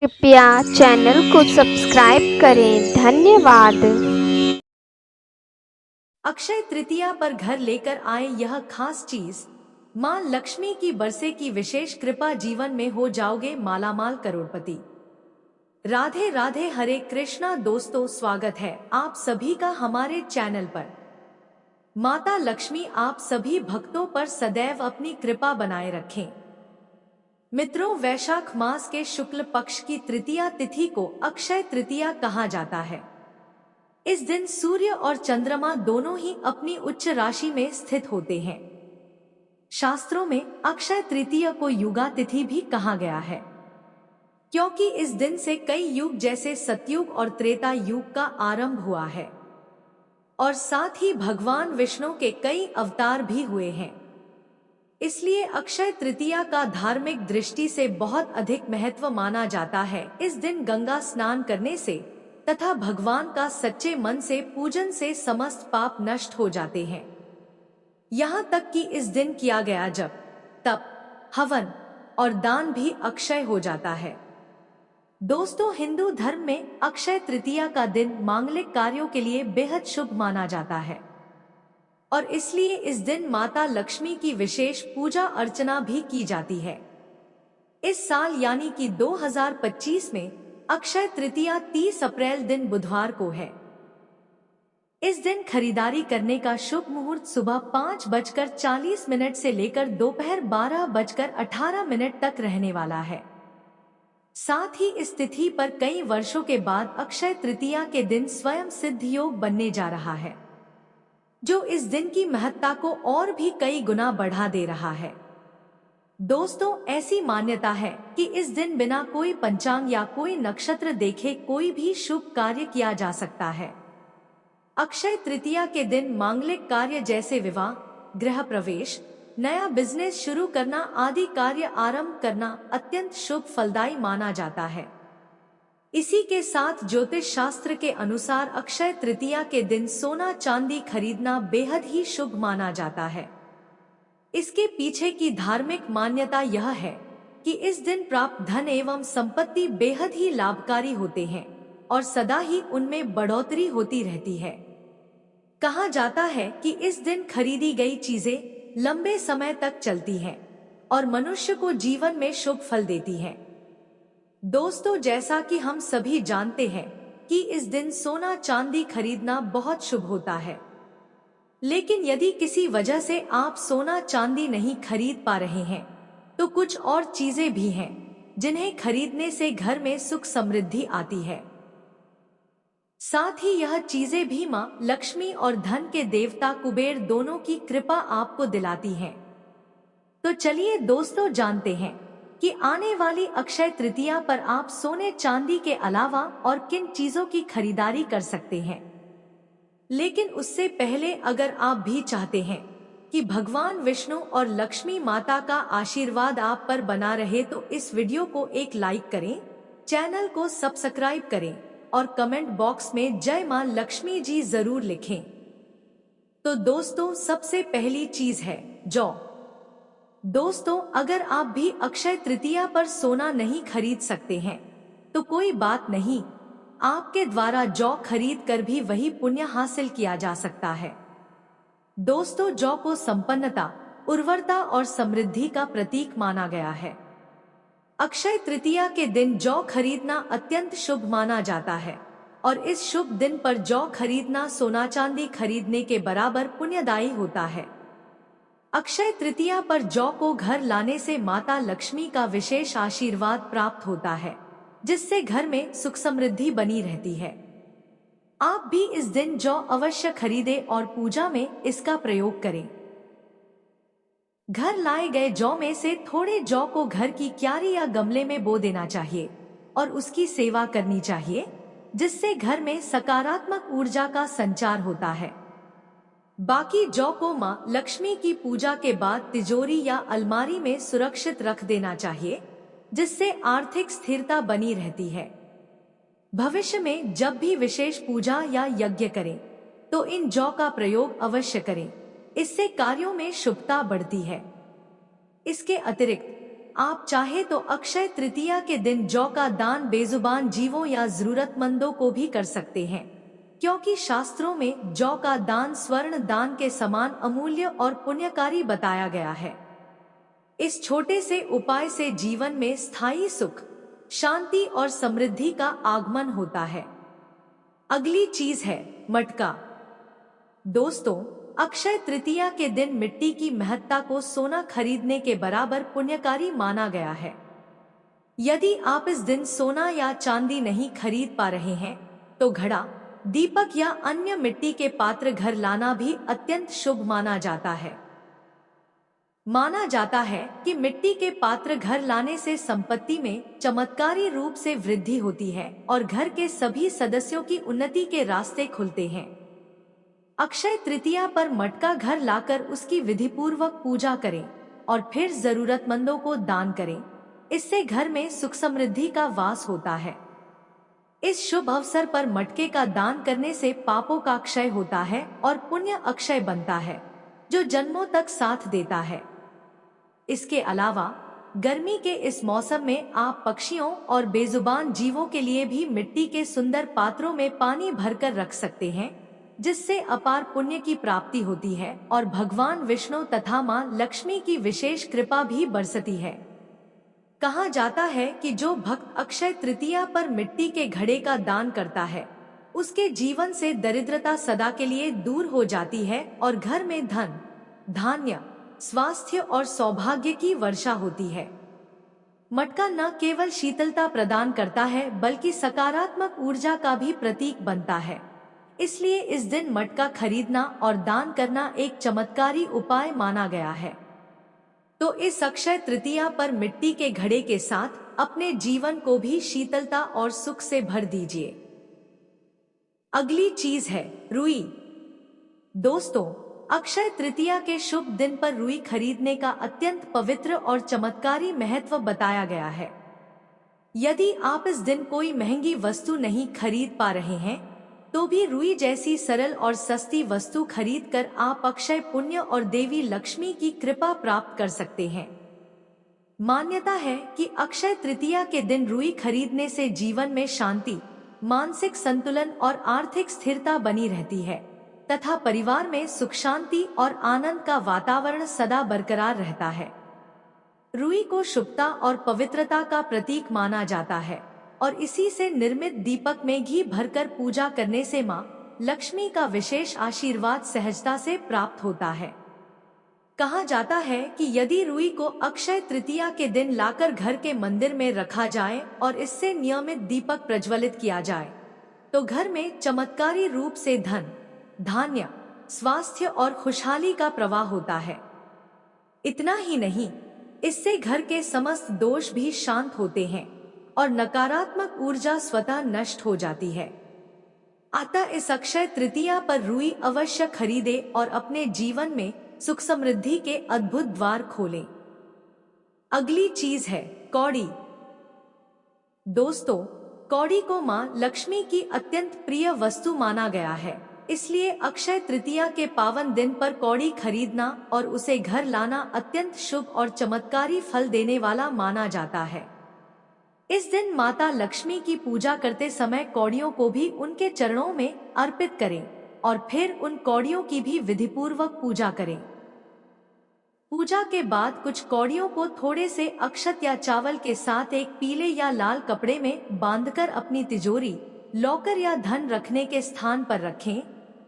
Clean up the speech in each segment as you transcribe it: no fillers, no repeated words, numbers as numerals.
कृपया चैनल को सब्सक्राइब करें। धन्यवाद। अक्षय तृतीया पर घर लेकर आए यह खास चीज, मां लक्ष्मी की बरसे की विशेष कृपा, जीवन में हो जाओगे मालामाल करोड़पति। राधे राधे, हरे कृष्णा। दोस्तों, स्वागत है आप सभी का हमारे चैनल पर। माता लक्ष्मी आप सभी भक्तों पर सदैव अपनी कृपा बनाए रखें। मित्रों, वैशाख मास के शुक्ल पक्ष की तृतीया तिथि को अक्षय तृतीया कहा जाता है। इस दिन सूर्य और चंद्रमा दोनों ही अपनी उच्च राशि में स्थित होते हैं। शास्त्रों में अक्षय तृतीया को युगा तिथि भी कहा गया है, क्योंकि इस दिन से कई युग जैसे सतयुग और त्रेता युग का आरंभ हुआ है और साथ ही भगवान विष्णु के कई अवतार भी हुए हैं। इसलिए अक्षय तृतीया का धार्मिक दृष्टि से बहुत अधिक महत्व माना जाता है। इस दिन गंगा स्नान करने से तथा भगवान का सच्चे मन से पूजन से समस्त पाप नष्ट हो जाते हैं। यहाँ तक कि इस दिन किया गया जप, तप, हवन और दान भी अक्षय हो जाता है। दोस्तों, हिंदू धर्म में अक्षय तृतीया का दिन मांगलिक कार्यों के लिए बेहद शुभ माना जाता है और इसलिए इस दिन माता लक्ष्मी की विशेष पूजा अर्चना भी की जाती है। इस साल यानी कि 2025 में अक्षय तृतीया 30 अप्रैल दिन बुधवार को है। इस दिन खरीदारी करने का शुभ मुहूर्त सुबह 5:40 से लेकर दोपहर 12:18 तक रहने वाला है। साथ ही इस तिथि पर कई वर्षों के बाद अक्षय तृतीया के दिन स्वयं सिद्ध योग बनने जा रहा है, जो इस दिन की महत्ता को और भी कई गुना बढ़ा दे रहा है। दोस्तों, ऐसी मान्यता है कि इस दिन बिना कोई पंचांग या कोई नक्षत्र देखे कोई भी शुभ कार्य किया जा सकता है। अक्षय तृतीया के दिन मांगलिक कार्य जैसे विवाह, गृह प्रवेश, नया बिजनेस शुरू करना आदि कार्य आरंभ करना अत्यंत शुभ फलदायी माना जाता है। इसी के साथ ज्योतिष शास्त्र के अनुसार अक्षय तृतीया के दिन सोना चांदी खरीदना बेहद ही शुभ माना जाता है। इसके पीछे की धार्मिक मान्यता यह है कि इस दिन प्राप्त धन एवं संपत्ति बेहद ही लाभकारी होते हैं और सदा ही उनमें बढ़ोतरी होती रहती है। कहा जाता है कि इस दिन खरीदी गई चीजें लंबे समय तक चलती हैं और मनुष्य को जीवन में शुभ फल देती हैं। दोस्तों, जैसा कि हम सभी जानते हैं कि इस दिन सोना चांदी खरीदना बहुत शुभ होता है, लेकिन यदि किसी वजह से आप सोना चांदी नहीं खरीद पा रहे हैं तो कुछ और चीजें भी हैं जिन्हें खरीदने से घर में सुख समृद्धि आती है। साथ ही यह चीजें भी मां लक्ष्मी और धन के देवता कुबेर दोनों की कृपा आपको दिलाती हैं। तो चलिए दोस्तों, जानते हैं कि आने वाली अक्षय तृतीया पर आप सोने चांदी के अलावा और किन चीजों की खरीदारी कर सकते हैं। लेकिन उससे पहले अगर आप भी चाहते हैं कि भगवान विष्णु और लक्ष्मी माता का आशीर्वाद आप पर बना रहे तो इस वीडियो को एक लाइक करें, चैनल को सब्सक्राइब करें और कमेंट बॉक्स में जय मां लक्ष्मी जी जरूर लिखें। तो दोस्तों, सबसे पहली चीज है जौ। दोस्तों, अगर आप भी अक्षय तृतीया पर सोना नहीं खरीद सकते हैं तो कोई बात नहीं, आपके द्वारा जौ खरीद कर भी वही पुण्य हासिल किया जा सकता है। दोस्तों, जौ को संपन्नता, उर्वरता और समृद्धि का प्रतीक माना गया है। अक्षय तृतीया के दिन जौ खरीदना अत्यंत शुभ माना जाता है और इस शुभ दिन पर जौ खरीदना सोना चांदी खरीदने के बराबर पुण्यदायी होता है। अक्षय तृतीया पर जौ को घर लाने से माता लक्ष्मी का विशेष आशीर्वाद प्राप्त होता है, जिससे घर में सुख समृद्धि बनी रहती है। आप भी इस दिन जौ अवश्य खरीदें और पूजा में इसका प्रयोग करें। घर लाए गए जौ में से थोड़े जौ को घर की क्यारी या गमले में बो देना चाहिए और उसकी सेवा करनी चाहिए, जिससे घर में सकारात्मक ऊर्जा का संचार होता है। बाकी जौ को मां लक्ष्मी की पूजा के बाद तिजोरी या अलमारी में सुरक्षित रख देना चाहिए, जिससे आर्थिक स्थिरता बनी रहती है। भविष्य में जब भी विशेष पूजा या यज्ञ करें तो इन जौ का प्रयोग अवश्य करें, इससे कार्यों में शुभता बढ़ती है। इसके अतिरिक्त आप चाहे तो अक्षय तृतीया के दिन जौ का दान बेजुबान जीवों या जरूरतमंदों को भी कर सकते हैं, क्योंकि शास्त्रों में जौ का दान स्वर्ण दान के समान अमूल्य और पुण्यकारी बताया गया है। इस छोटे से उपाय से जीवन में स्थायी सुख, शांति और समृद्धि का आगमन होता है। अगली चीज है मटका। दोस्तों, अक्षय तृतीया के दिन मिट्टी की महत्ता को सोना खरीदने के बराबर पुण्यकारी माना गया है। यदि आप इस दिन सोना या चांदी नहीं खरीद पा रहे हैं, तो घड़ा, दीपक या अन्य मिट्टी के पात्र घर लाना भी अत्यंत शुभ माना जाता है। माना जाता है कि मिट्टी के पात्र घर लाने से संपत्ति में चमत्कारी रूप से वृद्धि होती है और घर के सभी सदस्यों की उन्नति के रास्ते खुलते हैं। अक्षय तृतीया पर मटका घर लाकर उसकी विधिपूर्वक पूजा करें और फिर जरूरतमंदों को दान करें। इससे घर में सुख समृद्धि का वास होता है। इस शुभ अवसर पर मटके का दान करने से पापों का क्षय होता है और पुण्य अक्षय बनता है, जो जन्मों तक साथ देता है। इसके अलावा गर्मी के इस मौसम में आप पक्षियों और बेजुबान जीवों के लिए भी मिट्टी के सुंदर पात्रों में पानी भरकर रख सकते हैं, जिससे अपार पुण्य की प्राप्ति होती है और भगवान विष्णु तथा मां लक्ष्मी की विशेष कृपा भी बरसती है। कहा जाता है कि जो भक्त अक्षय तृतीया पर मिट्टी के घड़े का दान करता है, उसके जीवन से दरिद्रता सदा के लिए दूर हो जाती है और घर में धन, धान्य, स्वास्थ्य और सौभाग्य की वर्षा होती है। मटका न केवल शीतलता प्रदान करता है, बल्कि सकारात्मक ऊर्जा का भी प्रतीक बनता है। इसलिए इस दिन मटका खरीदना और दान करना एक चमत्कारी उपाय माना गया है। तो इस अक्षय तृतीया पर मिट्टी के घड़े के साथ अपने जीवन को भी शीतलता और सुख से भर दीजिए। अगली चीज है रुई। दोस्तों, अक्षय तृतीया के शुभ दिन पर रुई खरीदने का अत्यंत पवित्र और चमत्कारी महत्व बताया गया है। यदि आप इस दिन कोई महंगी वस्तु नहीं खरीद पा रहे हैं, तो भी रुई जैसी सरल और सस्ती वस्तु खरीदकर आप अक्षय पुण्य और देवी लक्ष्मी की कृपा प्राप्त कर सकते हैं। मान्यता है कि अक्षय तृतीया के दिन रुई खरीदने से जीवन में शांति, मानसिक संतुलन और आर्थिक स्थिरता बनी रहती है तथा परिवार में सुख शांति और आनंद का वातावरण सदा बरकरार रहता है। रुई को शुभता और पवित्रता का प्रतीक माना जाता है और इसी से निर्मित दीपक में घी भरकर पूजा करने से मां लक्ष्मी का विशेष आशीर्वाद सहजता से प्राप्त होता है। कहा जाता है कि यदि रुई को अक्षय तृतीया के दिन लाकर घर के मंदिर में रखा जाए और इससे नियमित दीपक प्रज्वलित किया जाए, तो घर में चमत्कारी रूप से धन, धान्य, स्वास्थ्य और खुशहाली का प्रवाह होता है। इतना ही नहीं, इससे घर के समस्त दोष भी शांत होते हैं और नकारात्मक ऊर्जा स्वतः नष्ट हो जाती है। अतः इस अक्षय तृतीया पर रुई अवश्य खरीदे और अपने जीवन में सुख समृद्धि के अद्भुत द्वार खोलें। अगली चीज है कौड़ी। दोस्तों, कौड़ी को मां लक्ष्मी की अत्यंत प्रिय वस्तु माना गया है। इसलिए अक्षय तृतीया के पावन दिन पर कौड़ी खरीदना और उसे घर लाना अत्यंत शुभ और चमत्कारी फल देने वाला माना जाता है। इस दिन माता लक्ष्मी की पूजा करते समय कौड़ियों को भी उनके चरणों में अर्पित करें और फिर उन कौड़ियों की भी विधिपूर्वक पूजा करें। पूजा के बाद कुछ कौड़ियों को थोड़े से अक्षत या चावल के साथ एक पीले या लाल कपड़े में बांधकर अपनी तिजोरी, लॉकर या धन रखने के स्थान पर रखें,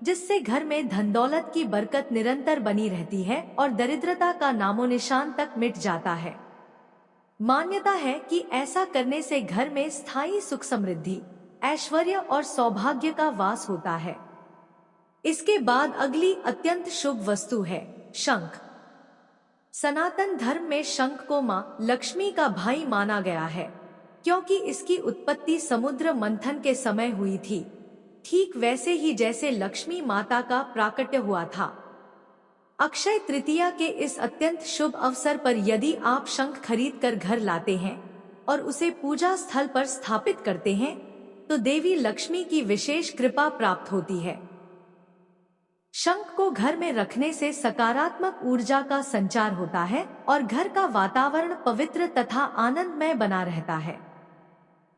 जिससे घर में धन दौलत की बरकत निरंतर बनी रहती है और दरिद्रता का नामो निशान तक मिट जाता है। मान्यता है कि ऐसा करने से घर में स्थायी सुख समृद्धि, ऐश्वर्य और सौभाग्य का वास होता है। इसके बाद अगली अत्यंत शुभ वस्तु है शंख। सनातन धर्म में शंख को मां लक्ष्मी का भाई माना गया है, क्योंकि इसकी उत्पत्ति समुद्र मंथन के समय हुई थी, ठीक वैसे ही जैसे लक्ष्मी माता का प्राकट्य हुआ था। अक्षय तृतीया के इस अत्यंत शुभ अवसर पर यदि आप शंख खरीद कर घर लाते हैं और उसे पूजा स्थल पर स्थापित करते हैं, तो देवी लक्ष्मी की विशेष कृपा प्राप्त होती है। शंख को घर में रखने से सकारात्मक ऊर्जा का संचार होता है और घर का वातावरण पवित्र तथा आनंदमय बना रहता है।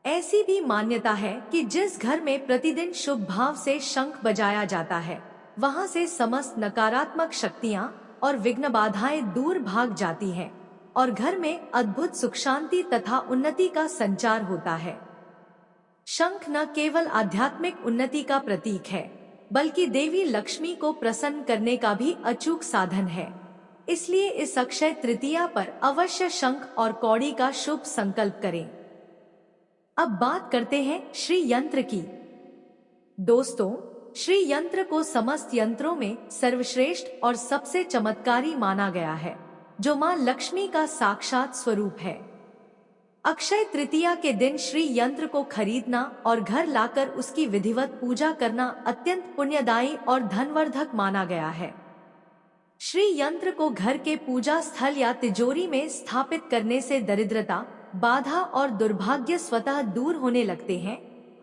ऐसी भी मान्यता है कि जिस घर में प्रतिदिन शुभ भाव से शंख बजाया जाता है, वहां से समस्त नकारात्मक शक्तियां और विघ्न बाधाएं दूर भाग जाती हैं और घर में अद्भुत सुख शांति तथा उन्नति का संचार होता है। शंख न केवल आध्यात्मिक उन्नति का प्रतीक है, बल्कि देवी लक्ष्मी को प्रसन्न करने का भी अचूक साधन है। इसलिए इस अक्षय तृतीया पर अवश्य शंख और कौड़ी का शुभ संकल्प करें। अब बात करते हैं श्री यंत्र की। दोस्तों, श्री यंत्र को समस्त यंत्रों में सर्वश्रेष्ठ और सबसे चमत्कारी माना गया है, जो मां लक्ष्मी का साक्षात स्वरूप है। अक्षय तृतीया के दिन श्री यंत्र को खरीदना और घर लाकर उसकी विधिवत पूजा करना अत्यंत पुण्यदायी और धनवर्धक माना गया है। श्री यंत्र को घर के पूजा स्थल या तिजोरी में स्थापित करने से दरिद्रता, बाधा और दुर्भाग्य स्वतः दूर होने लगते हैं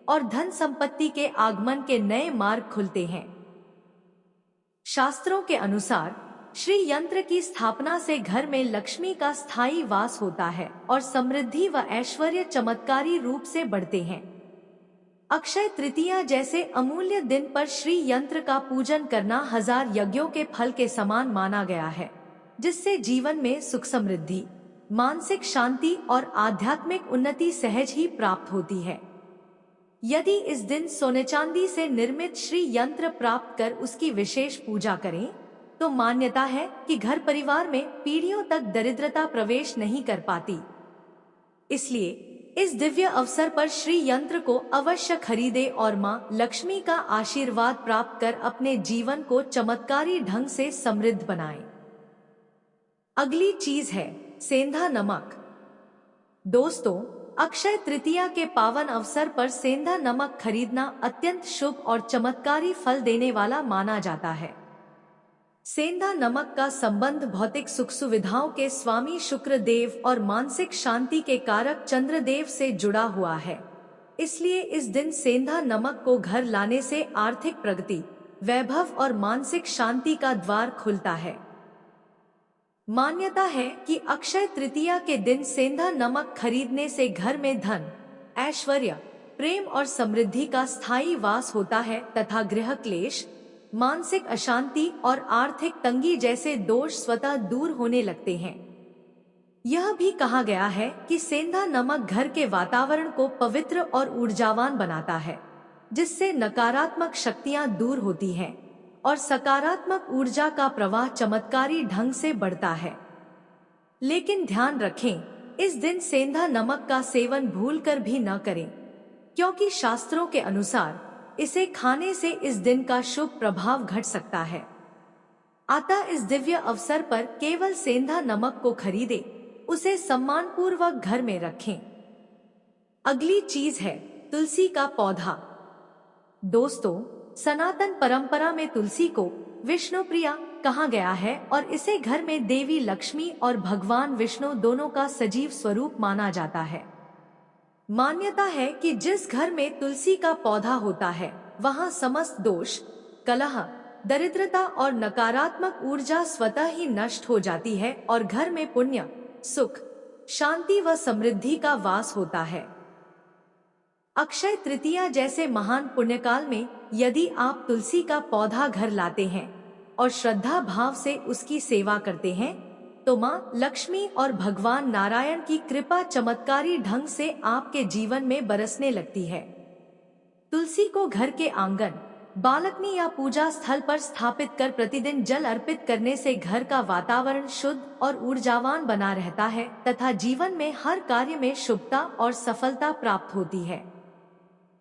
और धन संपत्ति के आगमन के नए मार्ग खुलते हैं। शास्त्रों के अनुसार श्री यंत्र की स्थापना से घर में लक्ष्मी का स्थायी वास होता है और समृद्धि व ऐश्वर्य चमत्कारी रूप से बढ़ते हैं। अक्षय तृतीया जैसे अमूल्य दिन पर श्री यंत्र का पूजन करना 1000 यज्ञों के फल के समान माना गया है, जिससे जीवन में सुख समृद्धि, मानसिक शांति और आध्यात्मिक उन्नति सहज ही प्राप्त होती है। यदि इस दिन सोने चांदी से निर्मित श्री यंत्र प्राप्त कर उसकी विशेष पूजा करें, तो मान्यता है कि घर परिवार में पीढ़ियों तक दरिद्रता प्रवेश नहीं कर पाती। इसलिए इस दिव्य अवसर पर श्री यंत्र को अवश्य खरीदे और मां लक्ष्मी का आशीर्वाद प्राप्त कर अपने जीवन को चमत्कारी ढंग से समृद्ध बनाएं। अगली चीज है सेंधा नमक। दोस्तों, अक्षय तृतीया के पावन अवसर पर सेंधा नमक खरीदना अत्यंत शुभ और चमत्कारी फल देने वाला माना जाता है। सेंधा नमक का संबंध भौतिक सुख सुविधाओं के स्वामी शुक्र देव और मानसिक शांति के कारक चंद्रदेव से जुड़ा हुआ है। इसलिए इस दिन सेंधा नमक को घर लाने से आर्थिक प्रगति, वैभव और मानसिक शांति का द्वार खुलता है। मान्यता है कि अक्षय तृतीया के दिन सेंधा नमक खरीदने से घर में धन, ऐश्वर्य, प्रेम और समृद्धि का स्थायी वास होता है तथा गृह क्लेश, मानसिक अशांति और आर्थिक तंगी जैसे दोष स्वतः दूर होने लगते हैं। यह भी कहा गया है कि सेंधा नमक घर के वातावरण को पवित्र और ऊर्जावान बनाता है, जिससे नकारात्मक शक्तियां दूर होती हैं और सकारात्मक ऊर्जा का प्रवाह चमत्कारी ढंग से बढ़ता है। लेकिन ध्यान रखें, इस दिन सेंधा नमक का सेवन भूलकर भी न करें, क्योंकि शास्त्रों के अनुसार इसे खाने से इस दिन का शुभ प्रभाव घट सकता है। अतः इस दिव्य अवसर पर केवल सेंधा नमक को खरीदे, उसे सम्मानपूर्वक घर में रखें। अगली चीज है तुलसी का पौधा। दोस्तों, सनातन परंपरा में तुलसी को विष्णुप्रिया कहा गया है और इसे घर में देवी लक्ष्मी और भगवान विष्णु दोनों का सजीव स्वरूप माना जाता है। मान्यता है कि जिस घर में तुलसी का पौधा होता है, वहां समस्त दोष, कलह, दरिद्रता और नकारात्मक ऊर्जा स्वतः ही नष्ट हो जाती है और घर में पुण्य, सुख, शांति व समृद्धि का वास होता है। अक्षय तृतीया जैसे महान पुण्यकाल में यदि आप तुलसी का पौधा घर लाते हैं और श्रद्धा भाव से उसकी सेवा करते हैं, तो मां लक्ष्मी और भगवान नारायण की कृपा चमत्कारी ढंग से आपके जीवन में बरसने लगती है। तुलसी को घर के आंगन, बालकनी या पूजा स्थल पर स्थापित कर प्रतिदिन जल अर्पित करने से घर का वातावरण शुद्ध और ऊर्जावान बना रहता है तथा जीवन में हर कार्य में शुभता और सफलता प्राप्त होती है।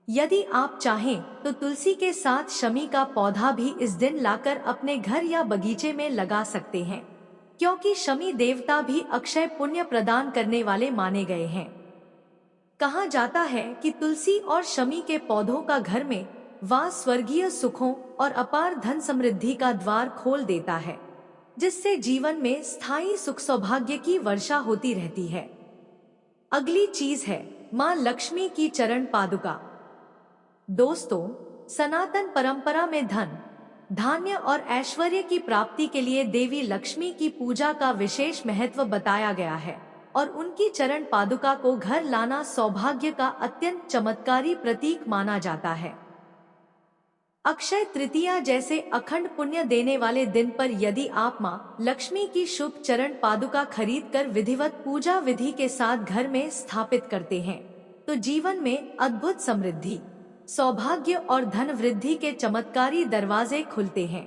यदि आप चाहें तो तुलसी के साथ शमी का पौधा भी इस दिन लाकर अपने घर या बगीचे में लगा सकते हैं, क्योंकि शमी देवता भी अक्षय पुण्य प्रदान करने वाले माने गए हैं। कहा जाता है कि तुलसी और शमी के पौधों का घर में वास स्वर्गीय सुखों और अपार धन समृद्धि का द्वार खोल देता है, जिससे जीवन में स्थायी सुख सौभाग्य की वर्षा होती रहती है। अगली चीज है मां लक्ष्मी की चरण पादुका। दोस्तों, सनातन परंपरा में धन, धान्य और ऐश्वर्य की प्राप्ति के लिए देवी लक्ष्मी की पूजा का विशेष महत्व बताया गया है और उनकी चरण पादुका को घर लाना सौभाग्य का अत्यंत चमत्कारी प्रतीक माना जाता है। अक्षय तृतीया जैसे अखंड पुण्य देने वाले दिन पर यदि आप मां लक्ष्मी की शुभ चरण पादुका खरीद कर विधिवत पूजा विधि के साथ घर में स्थापित करते हैं तो जीवन में अद्भुत समृद्धि, सौभाग्य और धन वृद्धि के चमत्कारी दरवाजे खुलते हैं।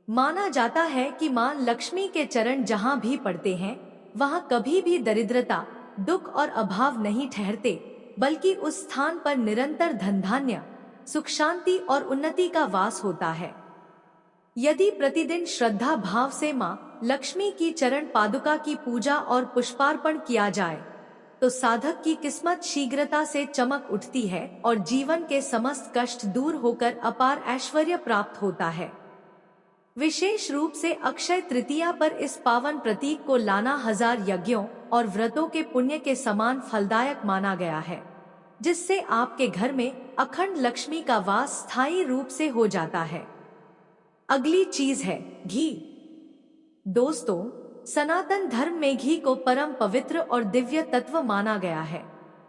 माना जाता है कि मां लक्ष्मी के चरण जहां भी पड़ते हैं वहां कभी भी दरिद्रता, दुख और अभाव नहीं ठहरते, बल्कि उस स्थान पर निरंतर धन धान्य, सुख शांति और उन्नति का वास होता है। यदि प्रतिदिन श्रद्धा भाव से मां लक्ष्मी की चरण पादुका की पूजा और पुष्पार्पण किया जाए तो साधक की किस्मत शीघ्रता से चमक उठती है और जीवन के समस्त कष्ट दूर होकर अपार ऐश्वर्य प्राप्त होता है। विशेष रूप से अक्षय तृतीया पर इस पावन प्रतीक को लाना 1000 यज्ञों और व्रतों के पुण्य के समान फलदायक माना गया है, जिससे आपके घर में अखंड लक्ष्मी का वास स्थायी रूप से हो जाता है। अगली चीज है घी। दोस्तों, सनातन धर्म में घी को परम पवित्र और दिव्य तत्व माना गया है,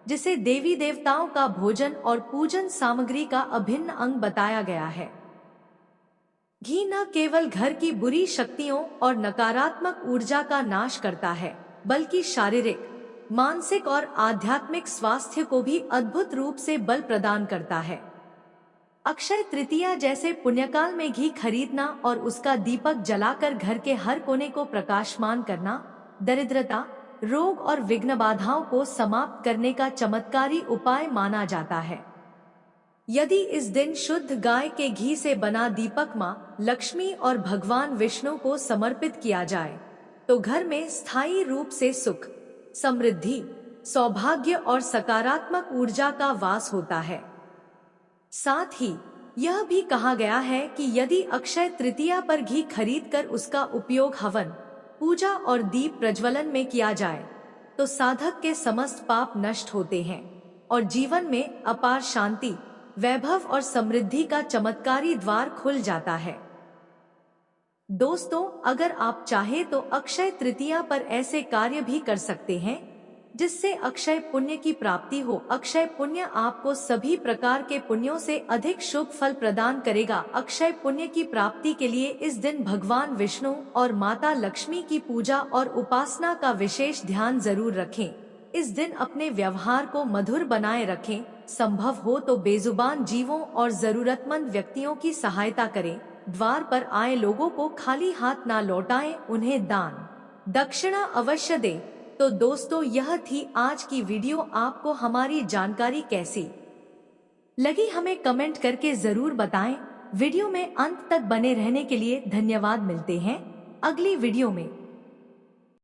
जिसे देवी देवताओं का भोजन और पूजन सामग्री का अभिन्न अंग बताया गया है। घी न केवल घर की बुरी शक्तियों और नकारात्मक ऊर्जा का नाश करता है, बल्कि शारीरिक, मानसिक और आध्यात्मिक स्वास्थ्य को भी अद्भुत रूप से बल प्रदान करता है। अक्षय तृतीया जैसे पुण्यकाल में घी खरीदना और उसका दीपक जलाकर घर के हर कोने को प्रकाशमान करना दरिद्रता, रोग और विघ्न बाधाओं को समाप्त करने का चमत्कारी उपाय माना जाता है। यदि इस दिन शुद्ध गाय के घी से बना दीपक मां लक्ष्मी और भगवान विष्णु को समर्पित किया जाए तो घर में स्थायी रूप से सुख, समृद्धि, सौभाग्य और सकारात्मक ऊर्जा का वास होता है। साथ ही यह भी कहा गया है कि यदि अक्षय तृतीया पर घी खरीदकर उसका उपयोग हवन, पूजा और दीप प्रज्वलन में किया जाए तो साधक के समस्त पाप नष्ट होते हैं और जीवन में अपार शांति, वैभव और समृद्धि का चमत्कारी द्वार खुल जाता है। दोस्तों, अगर आप चाहे तो अक्षय तृतीया पर ऐसे कार्य भी कर सकते हैं जिससे अक्षय पुण्य की प्राप्ति हो। अक्षय पुण्य आपको सभी प्रकार के पुण्यों से अधिक शुभ फल प्रदान करेगा। अक्षय पुण्य की प्राप्ति के लिए इस दिन भगवान विष्णु और माता लक्ष्मी की पूजा और उपासना का विशेष ध्यान जरूर रखें। इस दिन अपने व्यवहार को मधुर बनाए रखें। संभव हो तो बेजुबान जीवों और जरूरतमंद व्यक्तियों की सहायता करें। द्वार पर आए लोगों को खाली हाथ ना लौटाएं, उन्हें दान दक्षिणा अवश्य दें। तो दोस्तों, यह थी आज की वीडियो। आपको हमारी जानकारी कैसी लगी हमें कमेंट करके जरूर बताएं। वीडियो में अंत तक बने रहने के लिए धन्यवाद। मिलते हैं अगली वीडियो में।